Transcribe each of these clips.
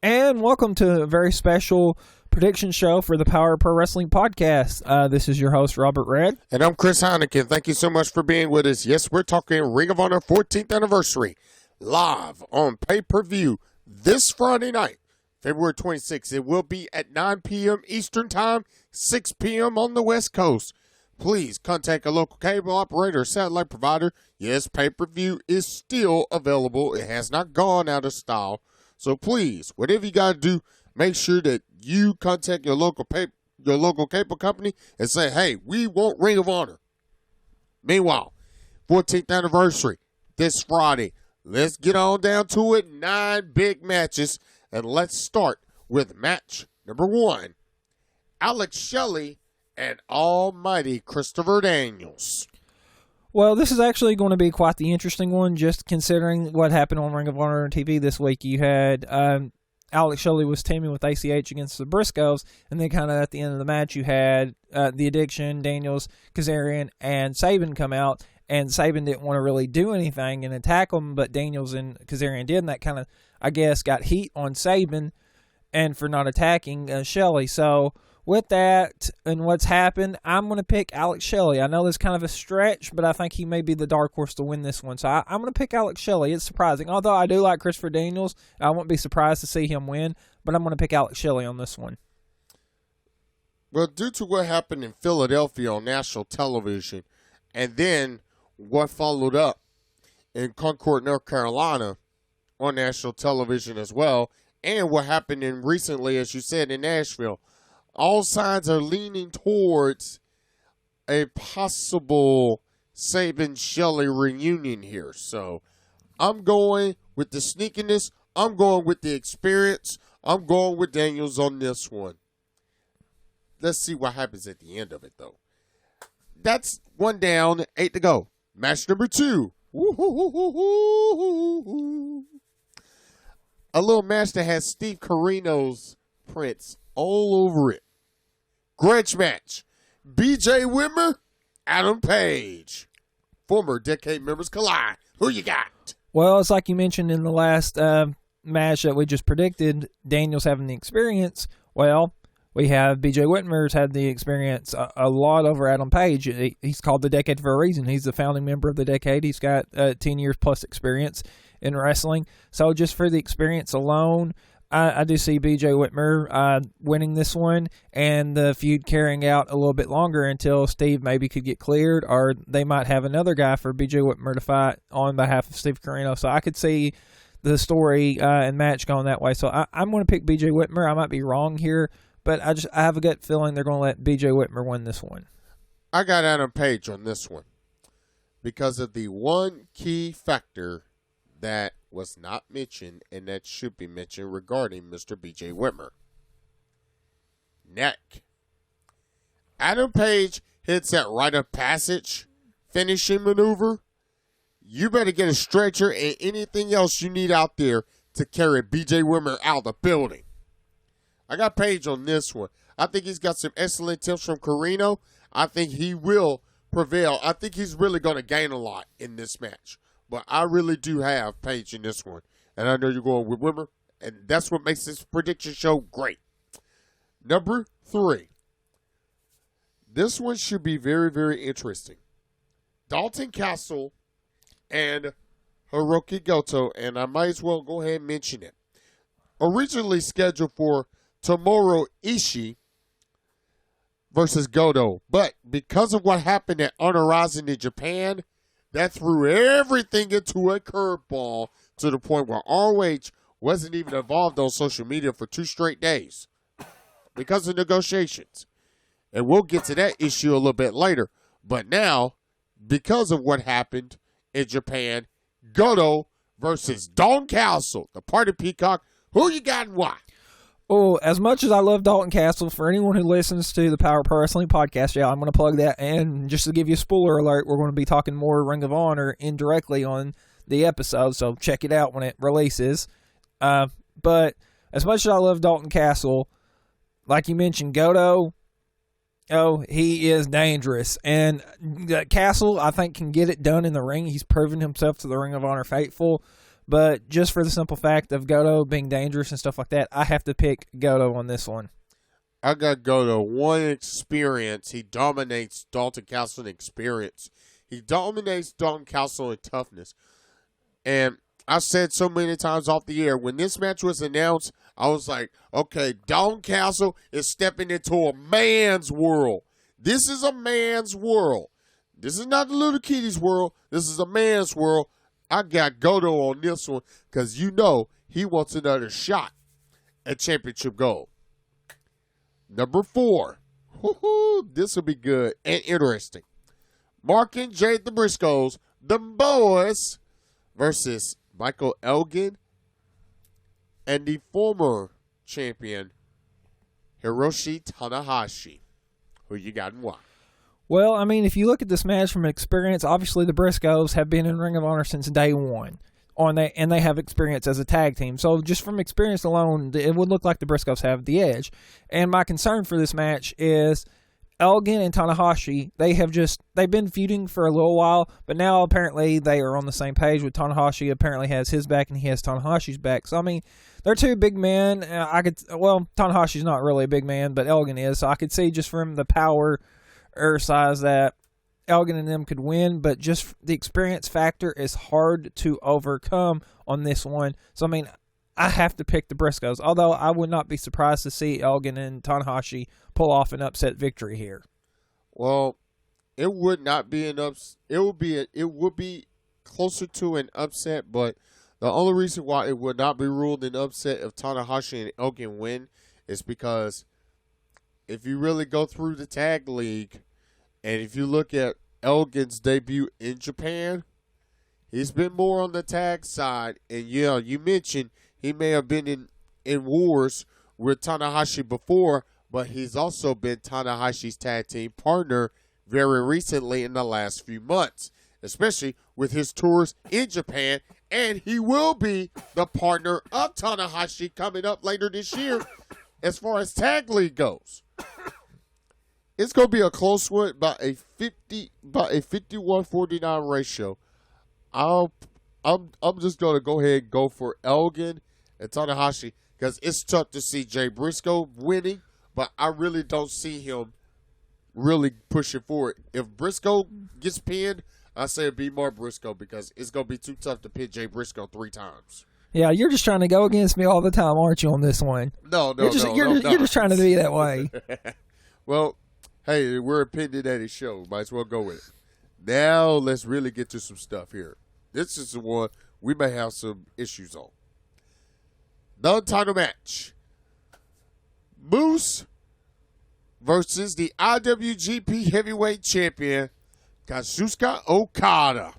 And welcome to a very special prediction show for the Power Pro Wrestling Podcast. This is your host, Robert Red. And I'm Chris Heineken. Thank you so much for being with us. Yes, we're talking Ring of Honor 14th anniversary live on pay-per-view this Friday night, February 26th. It will be at 9 p.m. Eastern Time, 6 p.m. on the West Coast. Please contact a local cable operator or satellite provider. Yes, pay-per-view is still available. It has not gone out of style. So please, whatever you got to do, make sure that you contact your local cable company and say, hey, we want Ring of Honor. Meanwhile, 14th anniversary this Friday. Let's get on down to it. 9 big matches. And let's start with match number 1. Alex Shelley and Almighty Christopher Daniels. Well, this is actually going to be quite the interesting one, just considering what happened on Ring of Honor TV this week. You had Alex Shelley was teaming with ACH against the Briscoes, and then kind of at the end of the match, you had The Addiction, Daniels, Kazarian, and Sabin come out, and Sabin didn't want to really do anything and attack them, but Daniels and Kazarian did, and that kind of, I guess, got heat on Sabin and for not attacking Shelley. So with that and what's happened, I'm going to pick Alex Shelley. I know this is kind of a stretch, but I think he may be the dark horse to win this one. So I'm going to pick Alex Shelley. It's surprising. Although I do like Christopher Daniels, I won't be surprised to see him win, but I'm going to pick Alex Shelley on this one. Well, due to what happened in Philadelphia on national television, and then what followed up in Concord, North Carolina on national television as well, and what happened in recently, as you said, in Nashville, all signs are leaning towards a possible Sabin-Shelley reunion here. So I'm going with the sneakiness. I'm going with the experience. I'm going with Daniels on this one. Let's see what happens at the end of it, though. That's 1 down, 8 to go. Match number 2. A little match that has Steve Corino's prints all over it. Grudge match. BJ Whitmer, Adam Page. Former Decade members collide. Who you got? Well, it's like you mentioned in the last match that we just predicted, Daniels having the experience. Well, we have BJ Whitmer's had the experience a lot over Adam Page. He's called the Decade for a reason. He's the founding member of the Decade. He's got 10 years plus experience in wrestling. So just for the experience alone, I do see BJ Whitmer winning this one and the feud carrying out a little bit longer until Steve maybe could get cleared, or they might have another guy for BJ Whitmer to fight on behalf of Steve Corino. So I could see the story and match going that way. So I'm going to pick BJ Whitmer. I might be wrong here, but I have a gut feeling they're going to let BJ Whitmer win this one. I got Adam Page on this one because of the one key factor that was not mentioned and that should be mentioned regarding Mr. BJ Whitmer. Neck. Adam Page hits that rite of passage finishing maneuver. You better get a stretcher and anything else you need out there to carry BJ Whitmer out of the building. I got Page on this one. I think he's got some excellent tips from Corino. I think he will prevail. I think he's really going to gain a lot in this match. But I really do have Page in this one. And I know you're going with Whitmer. And that's what makes this prediction show great. Number 3. This one should be very, very interesting. Dalton Castle and Hiroki Goto. And I might as well go ahead and mention it. Originally scheduled for Tomohiro Ishii versus Goto. But because of what happened at Honor Rising in Japan, that threw everything into a curveball to the point where ROH wasn't even involved on social media for 2 straight days because of negotiations. And we'll get to that issue a little bit later. But now, because of what happened in Japan, Goto versus Dalton Castle, the Party Peacock. Who you got and why? Oh, as much as I love Dalton Castle, for anyone who listens to the Power Pro Wrestling Podcast, yeah, I'm going to plug that. And just to give you a spoiler alert, we're going to be talking more Ring of Honor indirectly on the episode, so check it out when it releases. But as much as I love Dalton Castle, like you mentioned, Goto, he is dangerous. And Castle, I think, can get it done in the ring. He's proven himself to the Ring of Honor faithful. But just for the simple fact of Goto being dangerous and stuff like that, I have to pick Goto on this one. I got Goto. One experience. He dominates Dalton Castle in experience. He dominates Dalton Castle in toughness. And I've said so many times off the air, when this match was announced, I was like, okay, Dalton Castle is stepping into a man's world. This is a man's world. This is not the little kiddie's world. This is a man's world. I got Goto on this one because you know he wants another shot at championship gold. Number 4. This will be good and interesting. Mark and Jade the Briscoes, the boys, versus Michael Elgin and the former champion Hiroshi Tanahashi. Who you got and why? Well, I mean, if you look at this match from experience, obviously the Briscoes have been in Ring of Honor since day one. And they have experience as a tag team. So just from experience alone, it would look like the Briscoes have the edge. And my concern for this match is Elgin and Tanahashi, they've been feuding for a little while, but now apparently they are on the same page with Tanahashi. Apparently has his back and he has Tanahashi's back. So, I mean, they're two big men. Tanahashi's not really a big man, but Elgin is. So I could see just from the power or size that Elgin and them could win, but just the experience factor is hard to overcome on this one. So, I mean, I have to pick the Briscoes, although I would not be surprised to see Elgin and Tanahashi pull off an upset victory here. Well, it would not be an upset. It would be closer to an upset, but the only reason why it would not be ruled an upset if Tanahashi and Elgin win is because if you really go through the tag league, and if you look at Elgin's debut in Japan, he's been more on the tag side. And yeah, you mentioned he may have been in wars with Tanahashi before, but he's also been Tanahashi's tag team partner very recently in the last few months, especially with his tours in Japan. And he will be the partner of Tanahashi coming up later this year as far as tag league goes. It's going to be a close one by a 51-49 ratio. I'm just going to go ahead and go for Elgin and Tanahashi because it's tough to see Jay Briscoe winning, but I really don't see him really pushing forward. If Briscoe gets pinned, I say it'd be more Briscoe because it's going to be too tough to pin Jay Briscoe 3 times. Yeah, you're just trying to go against me all the time, aren't you, on this one? No. You're just trying to be that way. Well, hey, we're a Opinionated show. Might as well go with it. Now, let's really get to some stuff here. This is the one we may have some issues on. Non-title match. Moose versus the IWGP Heavyweight Champion, Kazuchika Okada.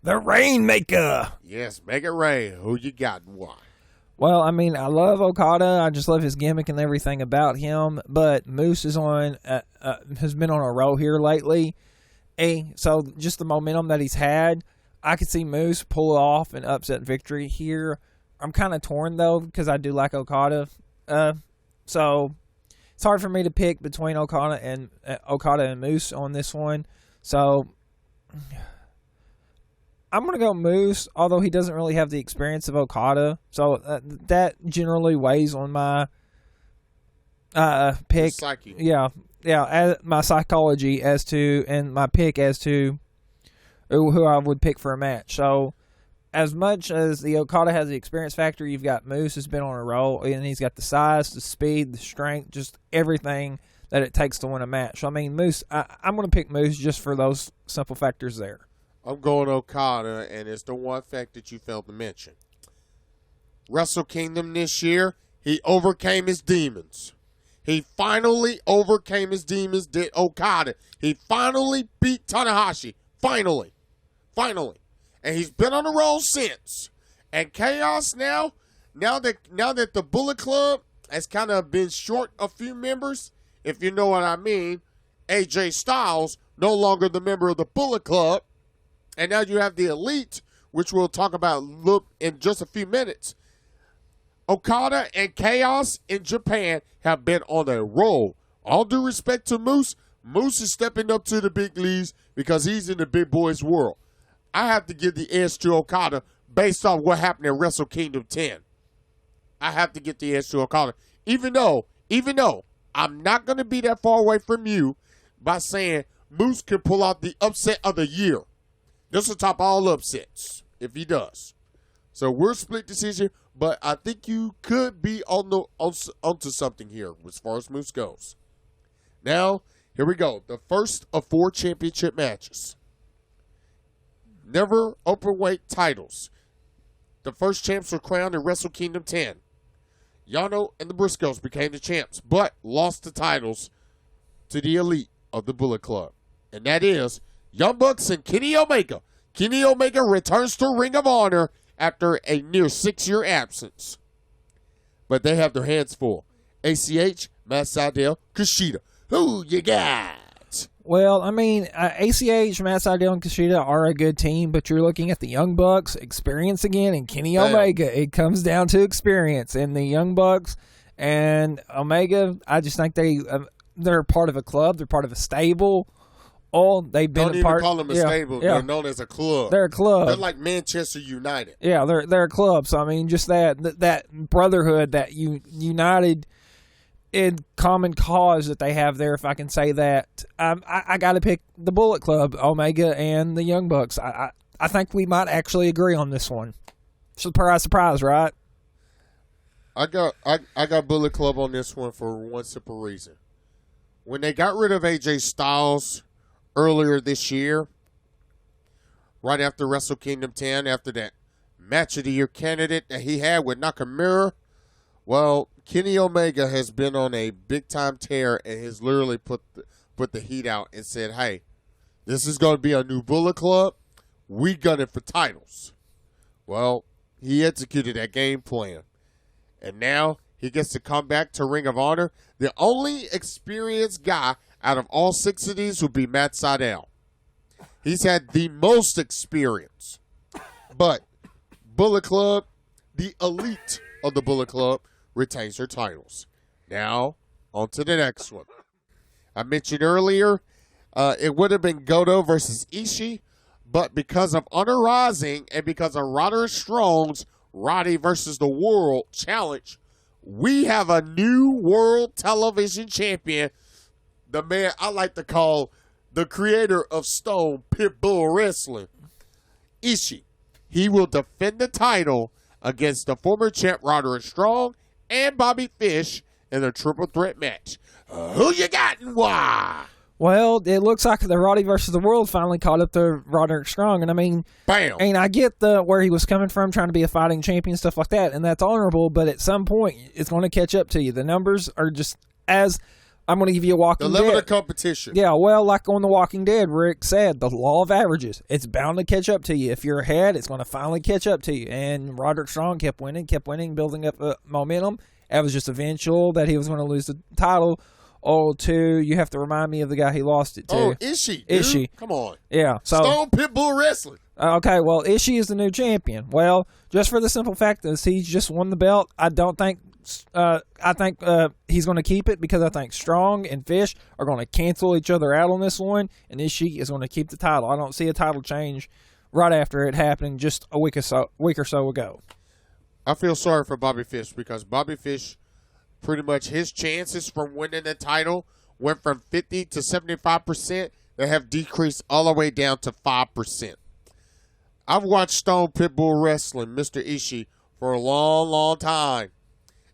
The Rainmaker. Yes, make it rain. Who you got and why? Well, I mean, I love Okada. I just love his gimmick and everything about him. But Moose is has been on a roll here lately. So just the momentum that he's had, I could see Moose pull off an upset victory here. I'm kind of torn, though, because I do like Okada. So it's hard for me to pick between Okada and Moose on this one. So I'm going to go Moose, although he doesn't really have the experience of Okada. So that generally weighs on my pick. Psyche. Yeah, my psychology and my pick as to who I would pick for a match. So as much as the Okada has the experience factor, you've got Moose who's been on a roll, and he's got the size, the speed, the strength, just everything that it takes to win a match. So, I mean, Moose, I'm going to pick Moose just for those simple factors there. I'm going Okada, and it's the one fact that you failed to mention. Wrestle Kingdom this year, he overcame his demons. He finally overcame his demons, did Okada. He finally beat Tanahashi. Finally. And he's been on the roll since. And Chaos now that the Bullet Club has kind of been short a few members, if you know what I mean, AJ Styles no longer the member of the Bullet Club. And now you have the Elite, which we'll talk about in just a few minutes. Okada and Chaos in Japan have been on a roll. All due respect to Moose, Moose is stepping up to the big leagues because he's in the big boys world. I have to give the edge to Okada based on what happened in Wrestle Kingdom 10. I have to get the edge to Okada. Even though I'm not going to be that far away from you by saying Moose can pull out the upset of the year. This will top all upsets if he does. So we're split decision, but I think you could be onto something here as far as Moose goes. Now, here we go. The first of 4 championship matches. Never openweight titles. The first champs were crowned in Wrestle Kingdom 10. Yano and the Briscoes became the champs, but lost the titles to the elite of the Bullet Club. And that is Young Bucks and Kenny Omega. Kenny Omega returns to Ring of Honor after a near 6-year absence. But they have their hands full. ACH, Matt Sydal, Kushida. Who you got? Well, I mean, ACH, Matt Sydal, and Kushida are a good team, but you're looking at the Young Bucks, experience again, and Kenny Omega. It comes down to experience. And the Young Bucks and Omega, I just think they're part of a club. They're part of a stable. They've been Don't even call them a stable. Yeah. They're known as a club. They're a club. They're like Manchester United. Yeah, they're a club. So, I mean, just that brotherhood, that united in common cause that they have there, if I can say that. I got to pick the Bullet Club, Omega, and the Young Bucks. I think we might actually agree on this one. Surprise, surprise, right? I got Bullet Club on this one for one simple reason. When they got rid of AJ Styles earlier this year, right after Wrestle Kingdom 10, after that match of the year candidate that he had with Nakamura, well, Kenny Omega has been on a big-time tear and has literally put the heat out and said, hey, this is going to be a new Bullet Club. We gun it for titles. Well, he executed that game plan. And now he gets to come back to Ring of Honor. The only experienced guy out of all 6 of these would be Matt Sydal. He's had the most experience. But Bullet Club, the elite of the Bullet Club, retains their titles. Now, on to the next one. I mentioned earlier, it would have been Goto versus Ishii, but because of Honor Rising and because of Roderick Strong's Roddy versus the World Challenge, we have a new World Television Champion, the man I like to call the creator of Stone Pitbull Wrestling, Ishii. He will defend the title against the former champ Roderick Strong and Bobby Fish in a triple threat match. Who you got and why? Well, it looks like the Roddy versus the World finally caught up to Roderick Strong, and I mean, bam! And I get where he was coming from, trying to be a fighting champion, stuff like that, and that's honorable. But at some point, it's going to catch up to you. The numbers are just as I'm going to give you a Walking Dead. The level of competition. Yeah, well, like on The Walking Dead, Rick said, the law of averages. It's bound to catch up to you. If you're ahead, it's going to finally catch up to you. And Roderick Strong kept winning, building up momentum. It was just eventual that he was going to lose the title. You have to remind me of the guy he lost it to. Oh, Ishii. Ishii. Come on. Yeah. So Stone Pitbull Wrestling. Okay, well, Ishii is the new champion. Well, just for the simple fact that he's just won the belt, I think he's going to keep it because I think Strong and Fish are going to cancel each other out on this one, and Ishii is going to keep the title. I don't see a title change right after it happening just a week or so ago. I feel sorry for Bobby Fish because Bobby Fish, pretty much his chances from winning the title went from 50 to 75%. They have decreased all the way down to 5%. I've watched Stone Pitbull Wrestling, Mr. Ishii, for a long, long time.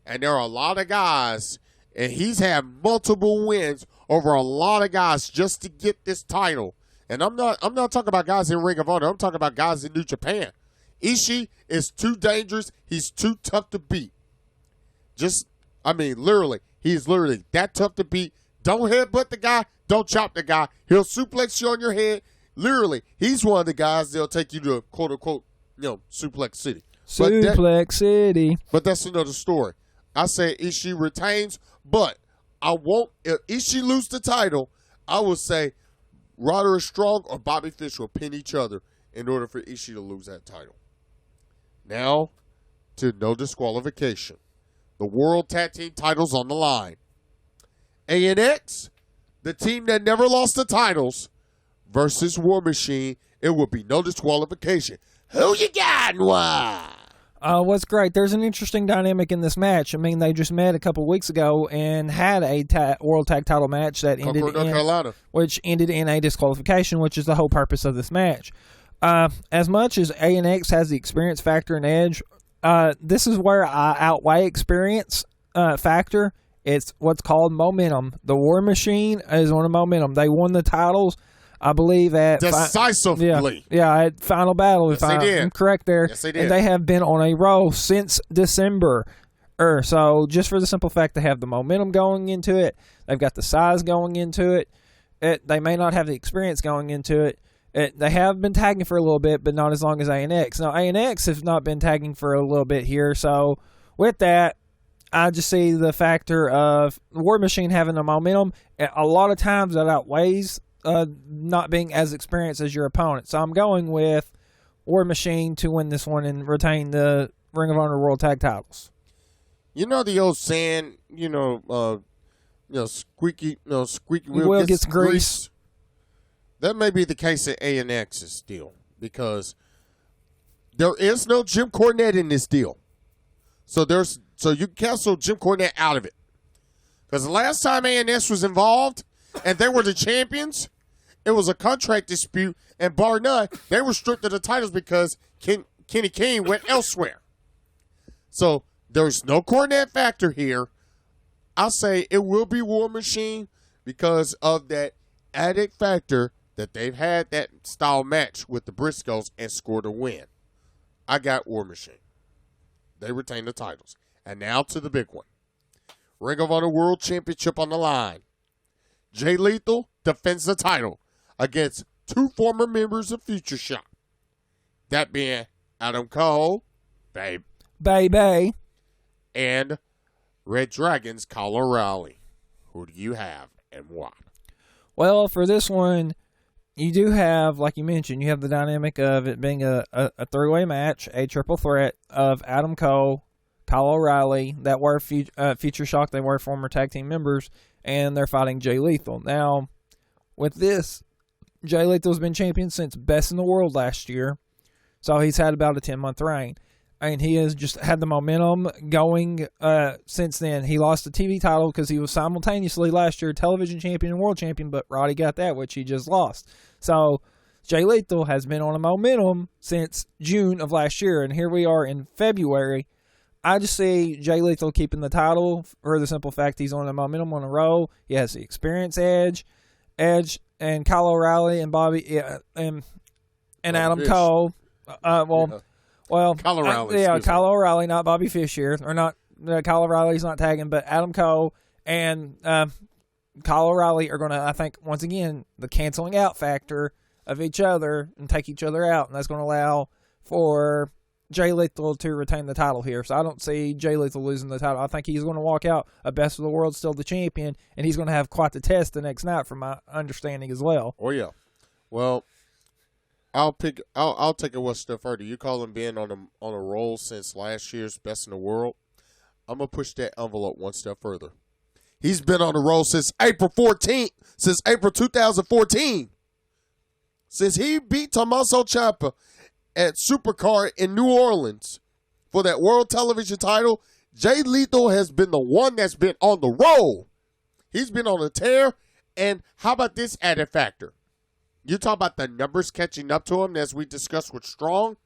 And there are a lot of guys, and he's had multiple wins over a lot of guys just to get this title. And I'm not talking about guys in Ring of Honor. I'm talking about guys in New Japan. Ishii is too dangerous. He's too tough to beat. Literally, he's literally that tough to beat. Don't headbutt the guy. Don't chop the guy. He'll suplex you on your head. Literally, he's one of the guys that'll take you to quote unquote, Suplex City. Suplex City. But that's another story. I say Ishii retains, but if Ishii lose the title, I will say Roderick Strong or Bobby Fish will pin each other in order for Ishii to lose that title. Now to no disqualification. The World Tag Team titles on the line. ANX, the team that never lost the titles, versus War Machine. It will be no disqualification. Who you got and why? What's great, there's an interesting dynamic in this match. I mean, they just met a couple weeks ago and had a World Tag Title match that ended North Carolina. which ended in a disqualification, which is the whole purpose of this match. As much as ANX has the experience factor and edge, this is where I outweigh experience factor. It's what's called momentum. The War Machine is on a momentum. They won the titles, I believe, at decisively. At Final Battle. Yes, if they did. I'm correct there. Yes, they did. And they have been on a roll since December. So just for the simple fact they have the momentum going into it, they've got the size going into it. They may not have the experience going into it. They have been tagging for a little bit, but not as long as ANX. Now, ANX has not been tagging for a little bit here. So with that, I just see the factor of War Machine having the momentum. A lot of times that outweighs not being as experienced as your opponent. So I'm going with War Machine to win this one and retain the Ring of Honor World Tag Titles. You know the old saying, squeaky wheel gets grease. That may be the case at ANX's deal because there is no Jim Cornette in this deal. So you can cancel Jim Cornette out of it. Because the last time ANS was involved and they were the champions, it was a contract dispute, and bar none, they were stripped of the titles because Kenny King went elsewhere. So there's no Cornette factor here. I'll say it will be War Machine because of that added factor that they've had that style match with the Briscoes and scored a win. I got War Machine. They retain the titles. And now to the big one. Ring of Honor World Championship on the line. Jay Lethal defends the title against two former members of Future Shock. That being Adam Cole, Baby. and Red Dragon's Kyle O'Reilly. Who do you have and why? Well, for this one, you do have, like you mentioned, you have the dynamic of it being a three-way match, a triple threat of Adam Cole, Kyle O'Reilly, that were Future Shock, they were former tag team members, and they're fighting Jay Lethal. Now, with this, Jay Lethal's been champion since Best in the World last year, so he's had about a 10-month reign. And he has just had the momentum going since then. He lost the TV title because he was simultaneously last year television champion and world champion, but Roddy got that, which he just lost. So Jay Lethal has been on a momentum since June of last year, and here we are in February. I just see Jay Lethal keeping the title for the simple fact he's on a momentum on a roll. He has the experience edge, and Kyle O'Reilly and Bobby and Adam Cole. Well, Kyle O'Reilly. Kyle O'Reilly, not Bobby Fish here, or not. Kyle O'Reilly's not tagging, but Adam Cole and Kyle O'Reilly are going to, I think, once again, the canceling out factor of each other and take each other out, and that's going to allow for Jay Lethal to retain the title here. So I don't see Jay Lethal losing the title. I think he's going to walk out a Best of the World, still the champion, and he's going to have quite the test the next night, from my understanding as well. Oh yeah, well. I'll take it one step further. You call him being on a roll since last year's Best in the World. I'm gonna push that envelope one step further. He's been on a roll since April 14th, since April 2014. Since he beat Tommaso Ciampa at Supercard in New Orleans for that World Television title, Jay Lethal has been the one that's been on the roll. He's been on a tear, and how about this added factor? You talk about the numbers catching up to him, as we discussed with Strong.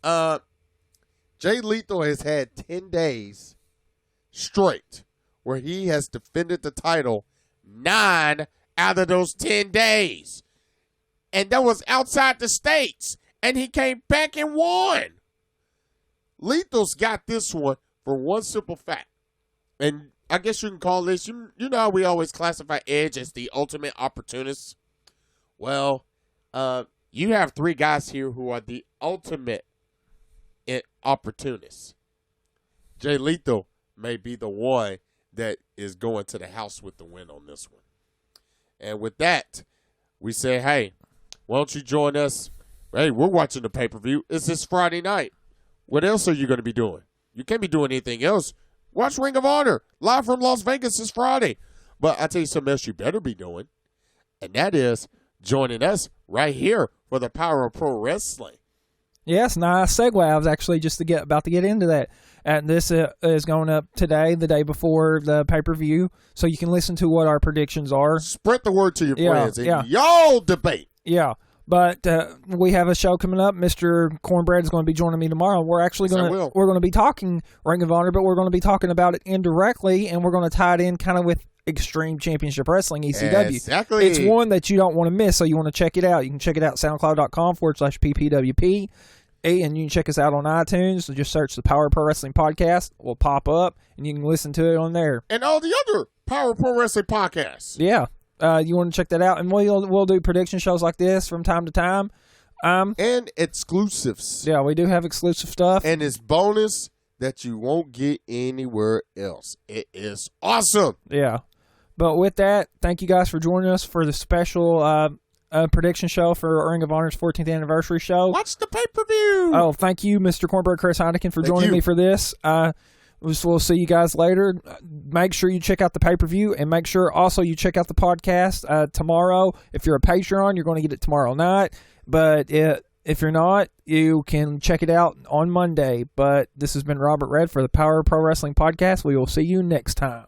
Jay Lethal has had 10 days straight where he has defended the title 9 out of those 10 days. And that was outside the States. And he came back and won. Lethal's got this one for one simple fact. And I guess you can call this, you know how we always classify Edge as the ultimate opportunist? Well, you have 3 guys here who are the ultimate opportunists. Jay Lethal may be the one that is going to the house with the win on this one. And with that, we say, hey, why don't you join us? Hey, we're watching the pay-per-view. It's this Friday night. What else are you going to be doing? You can't be doing anything else. Watch Ring of Honor live from Las Vegas this Friday. But I tell you something else you better be doing, and that is joining us right here for the Power of Pro Wrestling Yes, nice segue. I was actually just about to get into that. And this is going up today, the day before the pay-per-view, so you can listen to what our predictions are. Spread the word to your friends, and yeah. y'all debate. Yeah, but we have a show coming up. Mr. Cornbread is going to be joining me tomorrow. We're actually going to be talking Ring of Honor, but we're going to be talking about it indirectly, and we're going to tie it in kind of with Extreme Championship Wrestling, ECW. Exactly. It's one that you don't want to miss, so you want to check it out. You can check it out soundcloud.com/PPWP. And you can check us out on iTunes. So just search the Power Pro Wrestling Podcast. We'll pop up, and you can listen to it on there. And all the other Power Pro Wrestling podcasts. Yeah. You want to check that out. And we'll do prediction shows like this from time to time. And exclusives. Yeah, we do have exclusive stuff. And it's bonus that you won't get anywhere else. It is awesome. Yeah. But with that, thank you guys for joining us for the special prediction show for Ring of Honor's 14th anniversary show. Watch the pay-per-view. Oh, thank you, Mr. Cornbread, Chris Heineken, for joining me for this. We'll see you guys later. Make sure you check out the pay-per-view, and make sure also you check out the podcast tomorrow. If you're a Patreon, you're going to get it tomorrow night. But if you're not, you can check it out on Monday. But this has been Robert Red for the Power Pro Wrestling Podcast. We will see you next time.